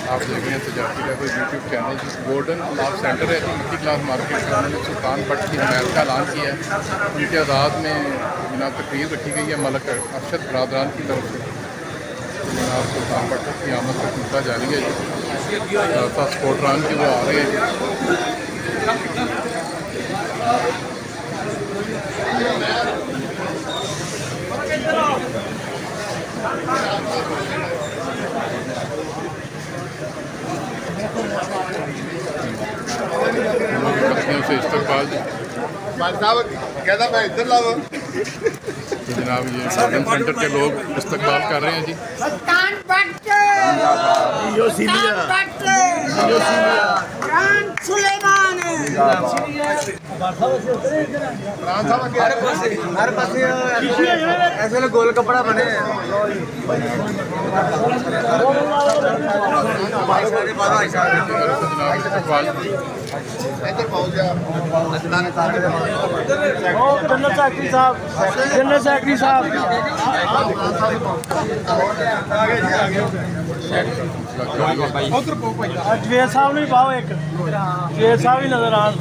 आप देख रहे हैं तजारती का कोई YouTube channel golden class centre है मिट्टी क्लास मार्केट का। उन्होंने सुल्तान बट की हमायत का ऐलान किया है। उनके आज़ाद में जनाब तकरीर रखी गई है मलक अरशद बरदरान की तरफ से। जनाब सुल्तान बट की आमद का सिलसिला जारी है जी। सपोर्टरान की वो आ रहे हैं। से इस्तकबाल तो जनाब ये गोल्डन सेंटर के लोग इस्तकबाल कर रहे हैं जी। ऐसे गोल कपड़ा बने जनरल सेक्रेटरी साहब, जनरल सेक्रेटरी साहब, जवेद साहब ने पाओ एक जवेद साहब ही नजर आन।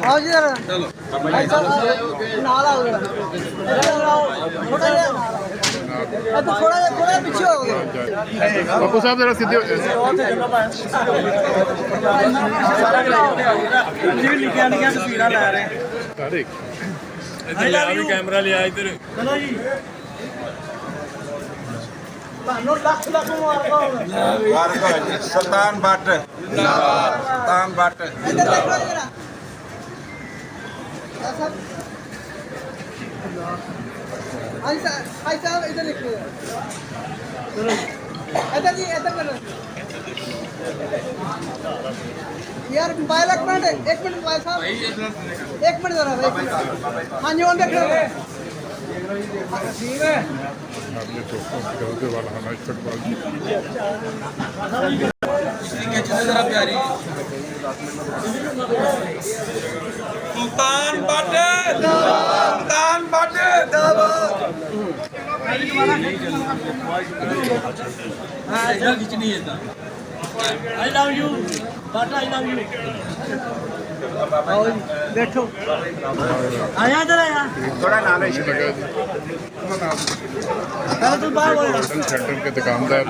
आओ जी जरा थोड़ा पीछे हो गए बापू साहब जरा सीधे तस्वीर ला रहे हैं। कैमरा लिया इधर चलो जी लख लख मुबारक। सुल्तान बट सुल्तान बट भाई साहब इधर लिखो इधर जी इधर करो यार मोबाइल एक मिनट मोबाइल साहब एक मिनट जरा हाँ जी ऑन देखो ठीक है वाला हमारा इस्तकबाल Sultan but Sultan but I love you but I love you. बैठो आया इधर आया थोड़ा नाम है लगा जी। तू बाहर बोल गोल्डन सेंटर के दुकानदार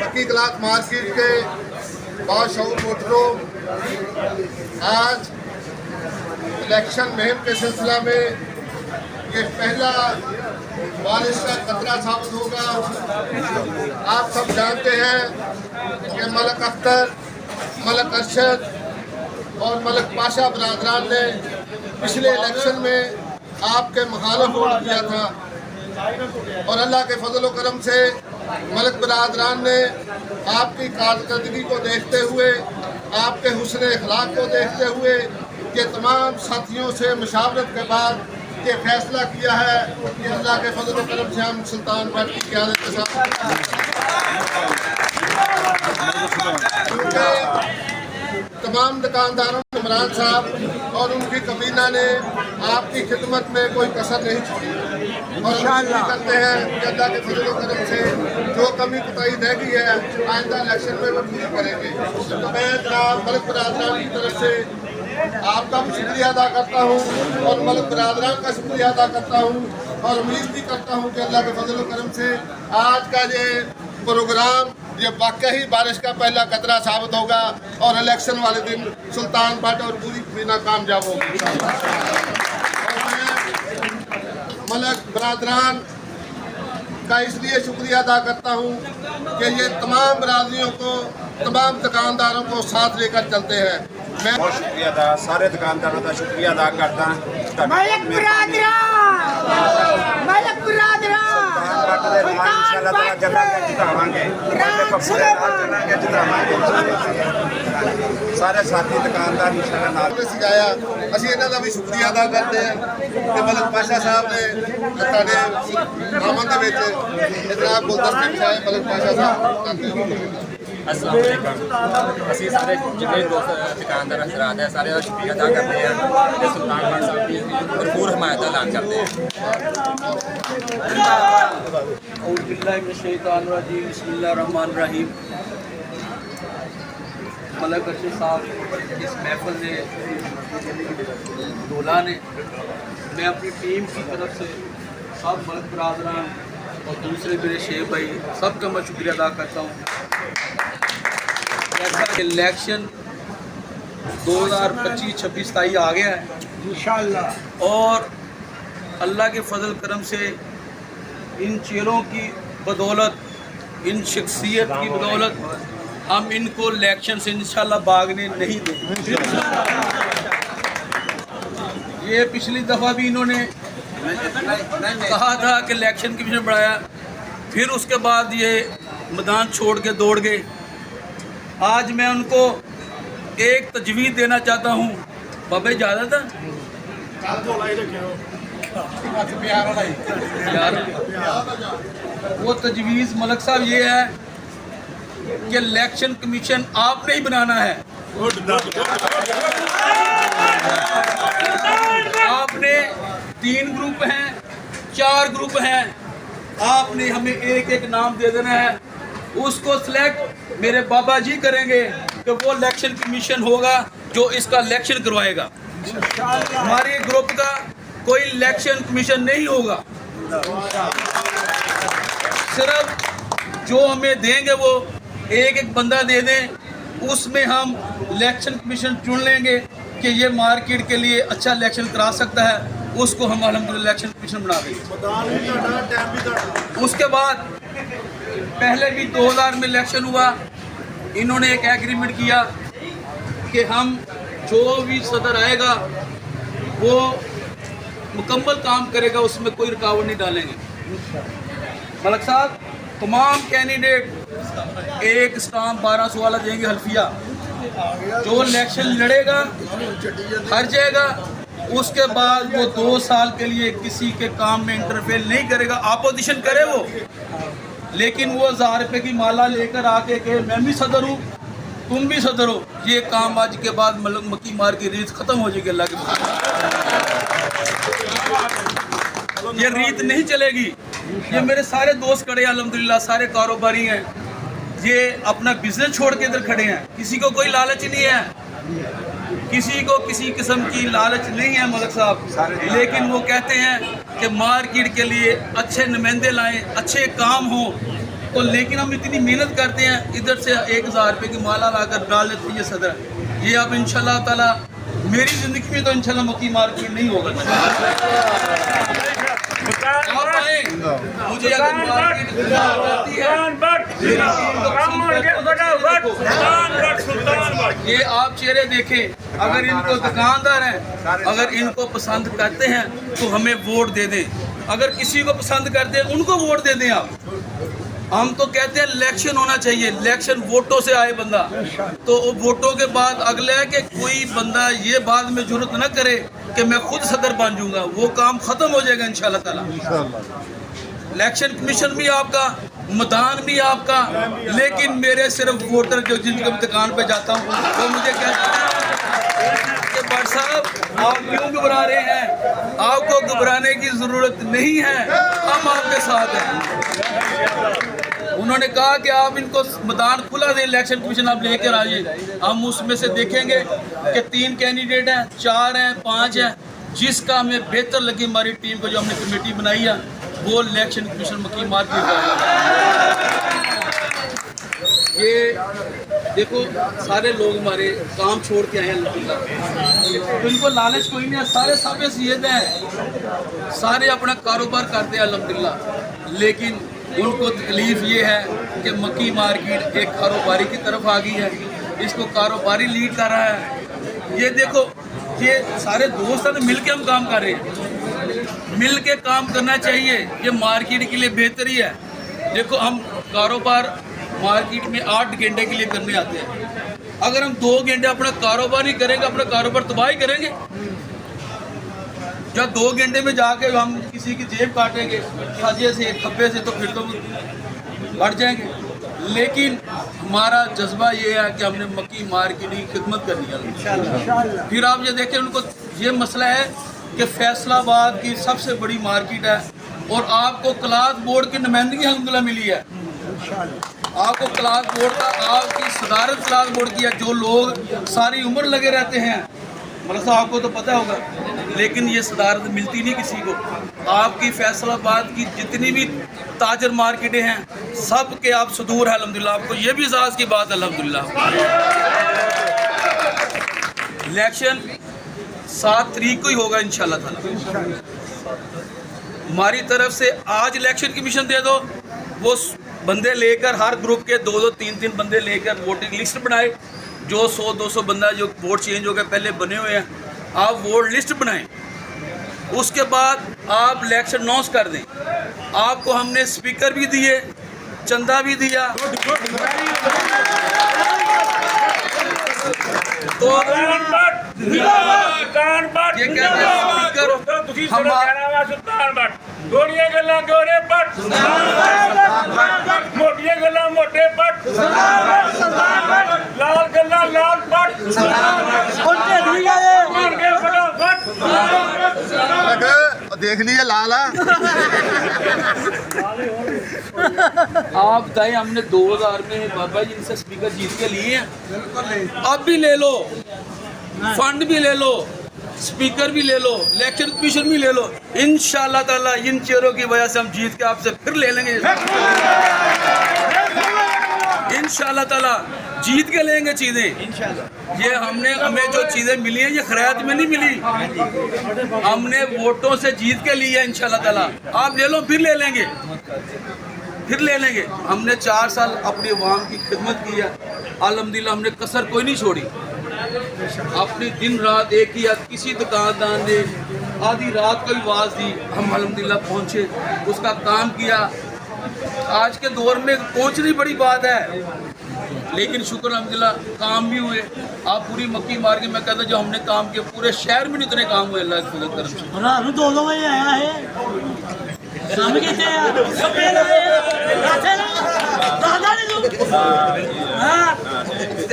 मिट्टी क्लास मार्केट के बाशऊर वोटरों, आज इलेक्शन मुहिम के सिलसिला में ये पहला बारिश का खतरा साबित होगा। आप सब जानते हैं कि मलक अख्तर, मलक अरशद और मलक पाशा बरादरान ने पिछले इलेक्शन में आपके मुखालिफ वोट किया था और अल्लाह के फजल व करम से मलक बरादरान ने आपकी कारकर्दगी को देखते हुए, आपके हुस्न अखलाक को देखते हुए ये तमाम साथियों से मशावरत के बाद ये फैसला किया है कि अल्लाह के फजल व करम से हम सुल्तान बट की क़यादत के साथ तमाम दुकानदारों ने इमरान साहब और उनकी कबीना ने आपकी खिदमत में कोई कसर नहीं छोड़ी और उम्मीद करते हैं कि अल्लाह के फजल व करम से जो कमी कोताही रह गई है आइंदा इलेक्शन में वो पूरी करेंगे। तो मैं जनाब मलक बरादरान की तरफ से आपका भी शुक्रिया अदा करता हूँ और मलक बरादरान का शुक्रिया अदा करता हूँ और उम्मीद भी करता हूँ कि अल्लाह के फजल व करम से आज का ये प्रोग्राम ये वाकई बारिश का पहला कतरा साबित होगा और इलेक्शन वाले दिन सुल्तान बट और पूरी मीना कामयाब होगी। और मैं मलक बरादरान का इसलिए शुक्रिया अदा करता हूँ कि ये तमाम बरादरियों को, तमाम दुकानदारों को साथ लेकर चलते हैं। मैं बहुत शुक्रिया अदा, सारे दुकानदारों का शुक्रिया अदा करता मलक बिरादरा सारे साथी दुकानदार ने सिखाया, ਅਸੀਂ ਇਹਨਾਂ ਦਾ ਵੀ ਸ਼ੁਕਰੀਆ ਅਦਾ ਕਰਦੇ ਹਾਂ ਕਿ ਮਲਕ ਪਾਸ਼ਾ ਸਾਹਿਬ ਨੇ ਸਾਡੇ ਆਮਨ ਦੇ ਵਿੱਚ ਇਤਨਾ ਗੁਲਦਸਤੇ ਸਾਹਿਬ ਮਲਕ ਪਾਸ਼ਾ ਸਾਹਿਬ ਕਰਦੇ अस्सलाम वालेकुम। ਅਸੀਂ ਸਾਰੇ ਜਿੰਨੇ ਦੋਸਤ ਦੁਕਾਨਦਾਰ ਹਜ਼ਰਾਤ ਹੈ ਸਾਰੇ ਦਾ ਸ਼ੁਕਰੀਆ ਅਦਾ ਕਰਦੇ ਹਾਂ ਤੇ ਸੁਲਤਾਨ ਖਾਨ ਸਾਹਿਬ ਦੀ ਭਰਪੂਰ ਹਮਾਇਤ ਦਾ ਐਲਾਨ ਕਰਦੇ ਹਾਂ। बिस्मिल्लाहिर्रहमानिर्रहीम। मलक अरशद साहब इस महफिल ने डोला ने, मैं अपनी टीम की तरफ से सब मलक बरादरान और दूसरे मेरे शेख भाई सबका मैं शुक्रिया अदा करता हूँ। जैसा इलेक्शन 2025-26 ताई आ गया है इंशाअल्लाह, और अल्लाह के फजल करम से इन चेहरों की बदौलत, इन शख्सियत की बदौलत हम इनको इलेक्शन से इंशाल्लाह भागने नहीं देंगे। ये पिछली दफ़ा भी इन्होंने कहा था कि इलेक्शन कमीशन बढ़ाया, फिर उसके बाद ये मैदान छोड़ के दौड़ गए। आज मैं उनको एक तजवीज़ देना चाहता हूँ। बाबा ज़्यादा था यार, वो तजवीज़ मलक साहब ये है कि इलेक्शन कमीशन आपने ही बनाना है। आपने 3 ग्रुप हैं, 4 ग्रुप हैं, आपने हमें एक एक नाम दे देना है, उसको सिलेक्ट मेरे बाबा जी करेंगे कि वो इलेक्शन कमीशन होगा जो इसका इलेक्शन करवाएगा। हमारे ग्रुप का कोई इलेक्शन कमीशन नहीं होगा, सिर्फ जो हमें देंगे वो एक एक बंदा दे दें, उसमें हम इलेक्शन कमीशन चुन लेंगे कि ये मार्केट के लिए अच्छा इलेक्शन करा सकता है, उसको हम अल्हम्दुलिल्लाह इलेक्शन कमीशन बना देंगे। उसके बाद पहले भी 2000 में इलेक्शन हुआ, इन्होंने एक एग्रीमेंट किया कि हम जो भी सदर आएगा वो मुकम्मल काम करेगा, उसमें कोई रुकावट नहीं डालेंगे। मलक साहब तमाम कैंडिडेट एक स्टाम्प 1200 वाला देंगे हल्फिया, जो इलेक्शन लड़ेगा हर जाएगा, उसके बाद वो 2 साल के लिए किसी के काम में इंटरफेयर नहीं करेगा। अपोजिशन करे वो, लेकिन वो 1000 रुपये की माला लेकर आके के मैं भी सदर हूँ तुम भी सदर हो, ये काम आज के बाद मलक मक्की मार की रीत ख़त्म हो जाएगी। अल्लाह के ये रीत नहीं चलेगी। ये मेरे सारे दोस्त खड़े हैं अल्हम्दुलिल्लाह, सारे कारोबारी हैं, ये अपना बिजनेस छोड़ के इधर खड़े हैं, किसी को कोई लालच नहीं है, किसी को किसी किस्म की लालच नहीं है मलक साहब, लेकिन वो कहते हैं कि मार्केट के लिए अच्छे नुमाइंदे लाएं, अच्छे काम हो तो, लेकिन हम इतनी मेहनत करते हैं, इधर से 1000 रुपये की माला लाकर डाल देते हैं ये सदर। ये अब इंशाल्लाह ताला मेरी ज़िंदगी में तो इंशाल्लाह मक्की मार्केट नहीं होगा। आप आए, मुझे अगर मार्केट आती है, ये आप चेहरे देखें, अगर इनको दुकानदार हैं, अगर इनको पसंद करते हैं तो हमें वोट दे दें, अगर किसी को पसंद करते हैं उनको वोट दे दें आप। हम तो कहते हैं इलेक्शन होना चाहिए, इलेक्शन वोटों से आए बंदा, तो वोटों के बाद अगला है कि कोई बंदा ये बाद में जरूरत न करे कि मैं खुद सदर बन जाऊंगा, वो काम खत्म हो जाएगा इंशाल्लाह ताला। इलेक्शन कमीशन भी आपका, मैदान भी आपका, लेकिन मेरे सिर्फ वोटर जो जिनके दुकान पे जाता हूँ वो मुझे कहते हैं कि भाई साहब आप क्यों घबरा रहे हैं, आपको घबराने की ज़रूरत नहीं है, हम आपके साथ हैं। उन्होंने कहा कि आप इनको मैदान खुला दें, इलेक्शन कमीशन आप लेकर आइए, हम उसमें से देखेंगे कि 3 कैंडिडेट हैं, 4 हैं, 5 हैं, जिसका हमें बेहतर लगी हमारी टीम को जो हमने कमेटी बनाई है वो इलेक्शन कमीशन मक्की मार्केट ये देखो सारे लोग हमारे काम छोड़ के आए हैं अल्हम्दुलिल्लाह, तो इनको लालच कोई नहीं है, सारे साबे सीयत हैं, सारे अपना कारोबार करते हैं अल्हम्दुलिल्लाह। लेकिन उनको तकलीफ़ ये है कि मक्की मार्केट एक कारोबारी की तरफ आ गई है, इसको कारोबारी लीड कर रहा है। ये देखो ये सारे दोस्त हैं, मिल के हम काम कर रहे हैं, मिल के काम करना चाहिए, ये मार्केट के लिए बेहतरी है। देखो हम कारोबार मार्केट में 8 घंटे के लिए करने आते हैं, अगर हम 2 घंटे अपना कारोबार नहीं करेंगे, अपना कारोबार तबाह ही करेंगे। जब 2 घंटे में जाके हम किसी की जेब काटेंगे सजे से खब्बे से, तो फिर तो बढ़ जाएंगे। लेकिन हमारा जज्बा ये है कि हमने मक्की मार्केट की खिदमत करनी है। फिर आप ये देखें, उनको ये मसला है कि फैसलाबाद की सबसे बड़ी मार्केट है और आपको क्लास बोर्ड की नुमाइंदगी अल्हम्दुलिल्लाह मिली है। आपको क्लास बोर्ड का, आपकी सदारत क्लास बोर्ड की है, जो लोग सारी उम्र लगे रहते हैं, मतलब आपको तो पता होगा, लेकिन ये सदारत मिलती नहीं किसी को। आपकी फैसलाबाद की जितनी भी ताजर मार्केटें हैं सब के आप सुदूर है अल्हम्दुलिल्लाह, आपको ये भी एहसास की बात है अल्हम्दुलिल्लाह। इलेक्शन 7 तारीख को ही होगा इंशाल्लाह ताला। हमारी तरफ से आज इलेक्शन कमीशन दे दो, वो बंदे लेकर हर ग्रुप के 2-2, 3-3 बंदे लेकर वोटिंग लिस्ट बनाए, जो 100-200 बंदा जो वोट चेंज हो गए पहले बने हुए हैं, आप वोट लिस्ट बनाएं। उसके बाद आप इलेक्शन अनाउंस कर दें। आपको हमने स्पीकर भी दिए, चंदा भी दिया, तो ये कहते हैं स्पीकर हमारा गोरियां गल्लां गोरे पट मोटियां गल्लां मोटे पट लाल गल्लां लाल पट देख लीजिए लाला। आप बताएं, हमने 2000 में बाबा जी इनसे स्पीकर जीत के लिए हैं, अब भी ले लो, फंड भी ले लो, स्पीकर भी ले लो, इलेक्शन कमीशन भी ले लो, इंशाल्लाह ताला इन चेयरों की वजह से हम जीत के आपसे फिर ले लेंगे, इंशाल्लाह ताला जीत के लेंगे चीज़ें। ये हमें जो चीज़ें मिली हैं ये खैरात में नहीं मिली, हमने वोटों से जीत के ली है इंशाल्लाह ताला। आप ले लो, फिर ले लेंगे, फिर ले लेंगे। हमने 4 साल अपनी अवाम की खिदमत की है अल्हम्दुलिल्लाह, हमने कसर कोई नहीं छोड़ी, अपनी दिन रात एक किया। किसी दुकानदार ने आधी रात को भी आवाज़ दी, हम अल्हम्दुलिल्लाह पहुँचे, उसका काम किया। आज के दौर में पहुँचनी बड़ी बात है, लेकिन शुक्र अल्हम्दुलिल्लाह काम भी हुए। आप पूरी मक्की मार्केट में कहते जो हमने काम किया, पूरे शहर में इतने काम हुए अल्लाह की तरफ से। 2 बजे आया है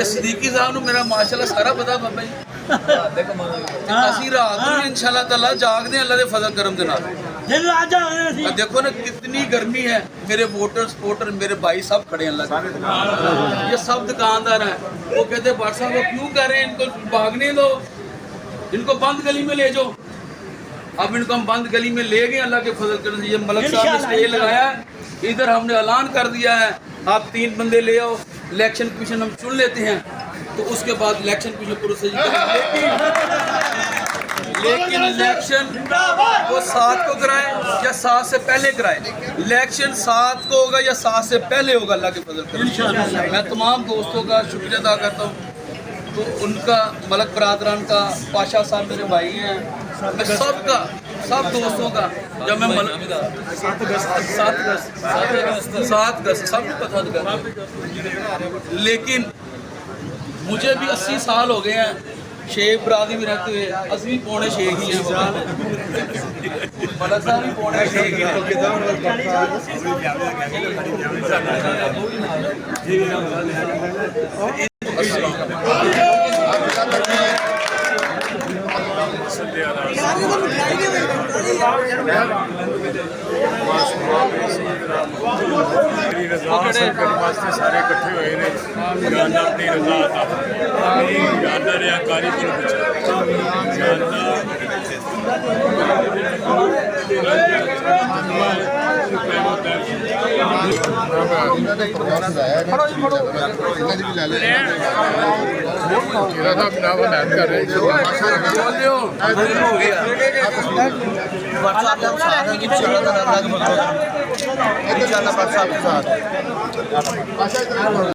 सदीकी साहब ने मेरा माशाल्लाह सारा पता बाबा जी, ਅਸੀਂ रात ਨੂੰ इंशाल्लाह ताला जागते हैं अल्लाह के फजल करम के नाल। देखो ना कितनी गर्मी है, मेरे वोटर सपोर्टर मेरे भाई सब खड़े हैं अल्लाह, ये सब दुकानदार हैं। वो कहते भाट साहब वो क्यों कर रहे हैं, इनको भागने दो, इनको बंद गली में ले जाओ। अब इनको हम बंद गली में ले गए अल्लाह के फजल करम से। ये मलक साहब ने स्टे लगाया, इधर हमने ऐलान कर दिया है आप 3 बंदे ले आओ, इलेक्शन कमीशन हम चुन लेते हैं, तो उसके बाद इलेक्शन कमीशन प्रोसेस। लेकिन इलेक्शन वो 7 को कराए या 7 से पहले कराए, इलेक्शन 7 को होगा या 7 से पहले होगा अल्लाह के फजल करम। मैं तमाम दोस्तों का शुक्रिया अदा करता हूँ, तो उनका मलक बरादरान का, पाशा साहब मेरे भाई हैं, मैं सबका, सब दोस्तों का, जब मैं 7 अगस्त सब पता था, लेकिन मुझे भी 80 साल हो गए हैं शेख बरादरी में रहते हुए, असं भी पौने शेख ही हैं, मलक साहब भी पौने शेख ही मेरी रजा हासिल करने वास्ते सारे इकट्ठे हुए ने, जानना अपनी रजा आता जानना रहा कारी को ਮੇਰਾ ਸਾਹਿਬ ਜਨਾਬ ਹਮਾਇਤ ਕਰ ਰਹੇ अच्छा